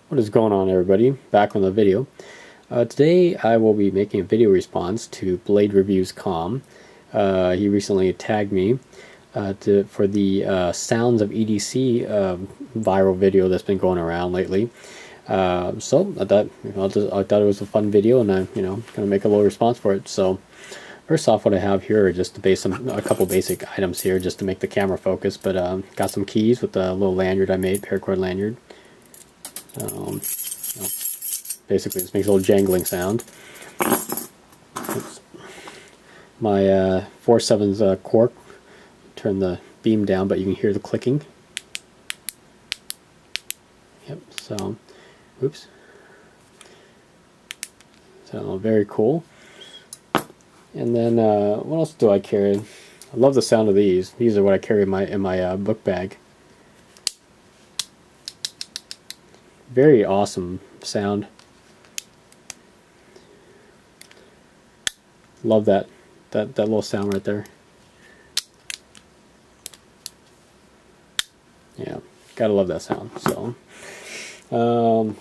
What is going on, everybody? Back on the video. Today I will be making a video response to bladereviewscom. He recently tagged me for the Sounds of EDC viral video that's been going around lately. So I thought, I thought it was a fun video, and I'm gonna make a little response for it. So first off, what I have here are just a couple basic items here just to make the camera focus. But got some keys with a little lanyard I made, paracord lanyard. Basically just makes a little jangling sound. Oops. My 4/7 cork. Turn the beam down, but you can hear the clicking. Yep, so, oops. So, very cool. And then, what else do I carry? I love the sound of these. These are what I carry in my book bag. Very awesome sound. Love that little sound right there. Yeah, gotta love that sound. So, I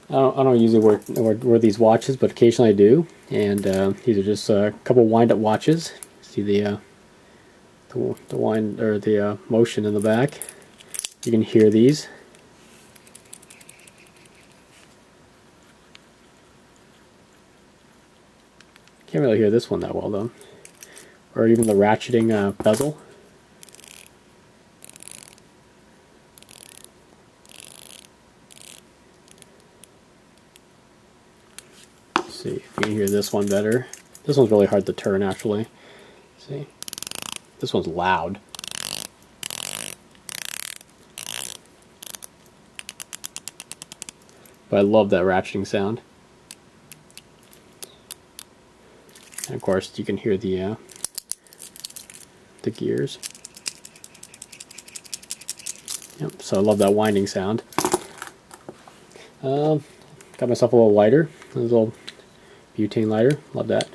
don't usually wear these watches, but occasionally I do. And these are just a couple wind-up watches. See the wind or the motion in the back. You can hear these. Can't really hear this one that well though, or even the ratcheting bezel. Let's see if you can hear this one better. This one's really hard to turn actually. See, this one's loud. But I love that ratcheting sound. And of course, you can hear the gears. Yep. So I love that winding sound. Got myself a little lighter, a little butane lighter. Love that.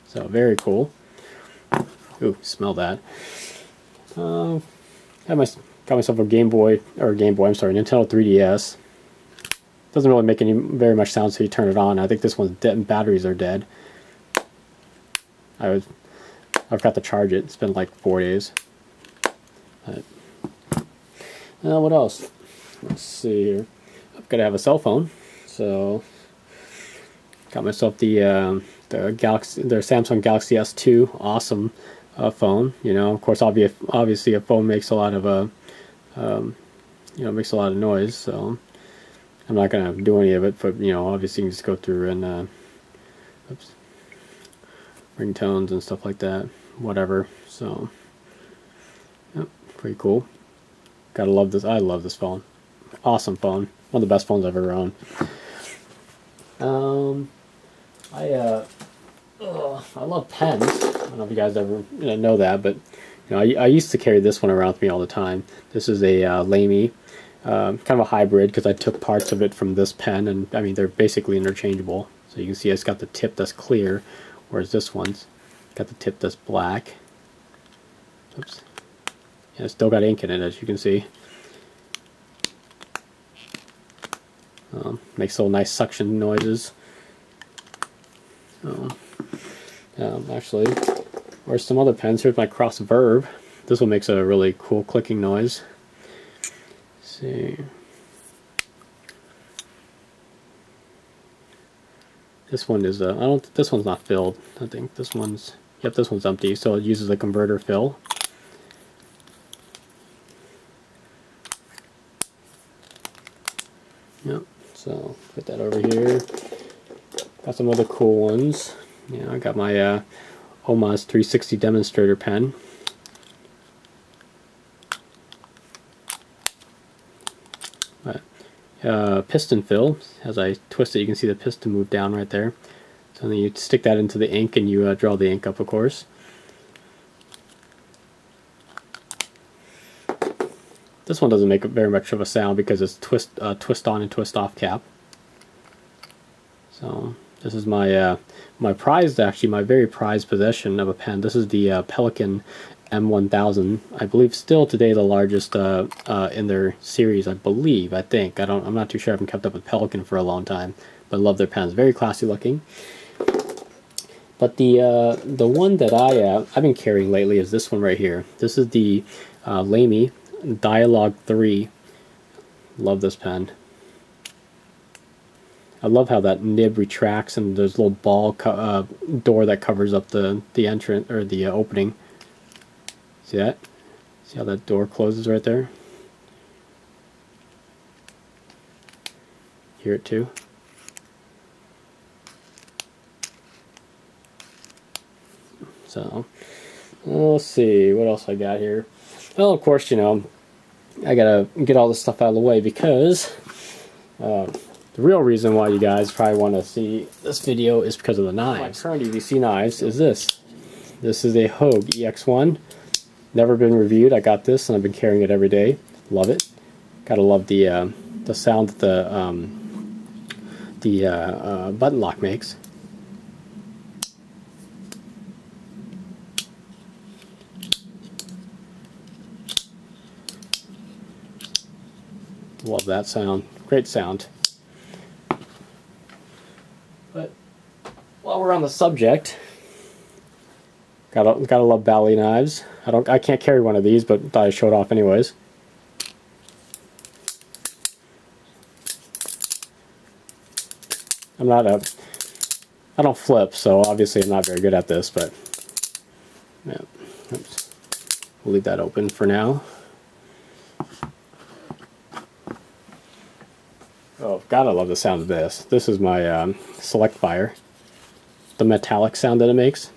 So very cool. Ooh, smell that. Got myself a Nintendo 3DS. Doesn't really make very much sound until you turn it on. I think this one's dead. Batteries are dead. I forgot to charge it. It's been like 4 days. But, what else? Let's see here. I've got to have a cell phone, so got myself the Samsung Galaxy S2. Awesome phone. Of course, obviously a phone makes a lot of makes a lot of noise. So I'm not going to do any of it, but obviously you can just go through and ringtones and stuff like that, whatever. So, yep, pretty cool. Gotta love this. I love this phone. Awesome phone. One of the best phones I've ever owned. I love pens. I don't know if you guys ever know that, but I used to carry this one around with me all the time. This is a Lamy. Kind of a hybrid because I took parts of it from this pen, and I mean they're basically interchangeable. So you can see it's got the tip that's clear, whereas this one's got the tip that's black. Oops. Yeah, it's still got ink in it, as you can see. Makes little nice suction noises. Actually, or some other pens. Here's my Cross Verb. This one makes a really cool clicking noise. See, this one is this one's not filled. I think this one's empty, so it uses a converter fill. Yep, so put that over here. Got some other cool ones. I got my Omas 360 demonstrator pen. Piston fill. As I twist it, you can see the piston move down right there. So then you stick that into the ink and you draw the ink up, of course. This one doesn't make very much of a sound because it's twist on and twist off cap. So this is my my prized, actually my very prized possession of a pen. This is the Pelican M1000. I believe still today the largest in their series. I think. I'm not too sure. I haven't kept up with Pelican for a long time, but love their pens. Very classy looking. But the one that I've been carrying lately is this one right here. This is the Lamy Dialogue 3. Love this pen. I love how that nib retracts and there's a little ball door that covers up the entrance or the opening. See that? See how that door closes right there? Hear it too? So, let's see what else I got here. Well, of course, you know, I gotta get all this stuff out of the way because the real reason why you guys probably want to see this video is because of the knives. My current EDC knives is this. This is a Hogue EX1. Never been reviewed. I got this and I've been carrying it every day. Love it. Gotta love the sound that the button lock makes. Love that sound. Great sound. But while we're on the subject, gotta love Bally knives. I can't carry one of these, but thought I'd show it off anyways. I don't flip, so obviously I'm not very good at this, but yeah. Oops. We'll leave that open for now. Oh, gotta love the sound of this. This is my Select Fire. The metallic sound that it makes.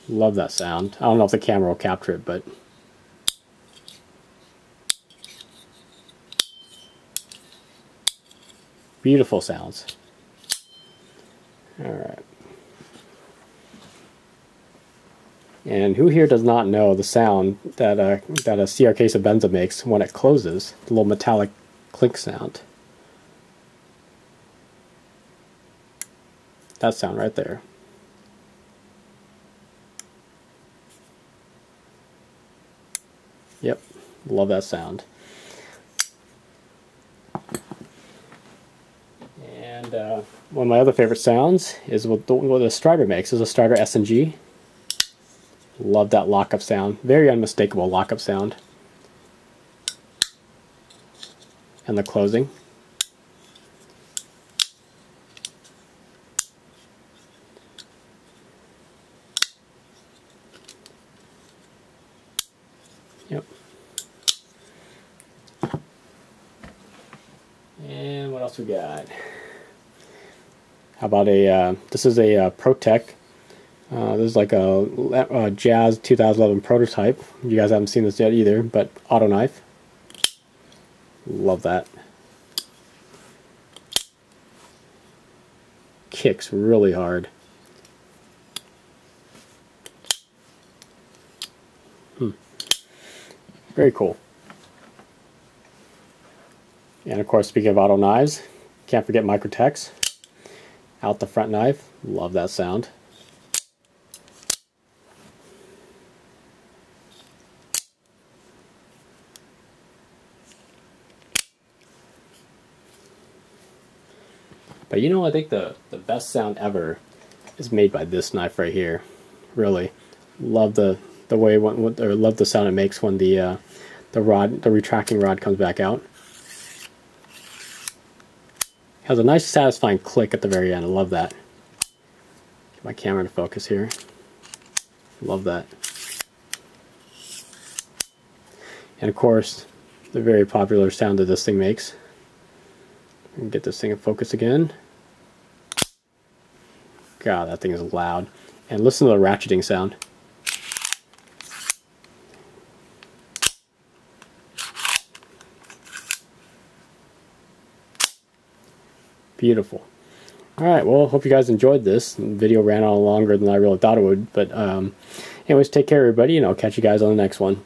Love that sound. I don't know if the camera will capture it, but beautiful sounds. Alright. And who here does not know the sound that a CRK Sabenza makes when it closes? The little metallic clink sound. That sound right there. Yep, love that sound. And one of my other favorite sounds is what the Strider makes. Is a Strider S&G. Love that lockup sound. Very unmistakable lockup sound. And the closing. Yep. And what else we got? How about this is a ProTech. This is like a Jazz 2011 prototype. You guys haven't seen this yet either, but auto knife. Love that. Kicks really hard. Very cool. And of course, speaking of auto knives, can't forget Microtechs. Out the front knife. Love that sound. But you know, I think the best sound ever is made by this knife right here. Really, love the way love the sound it makes when the retracting rod comes back out. Has a nice satisfying click at the very end. I love that. Get my camera to focus here. Love that. And of course, the very popular sound that this thing makes. Get this thing in focus again. God, that thing is loud. And listen to the ratcheting sound. Beautiful. Alright, well, hope you guys enjoyed this. The video ran on longer than I really thought it would. But anyways, take care everybody, and I'll catch you guys on the next one.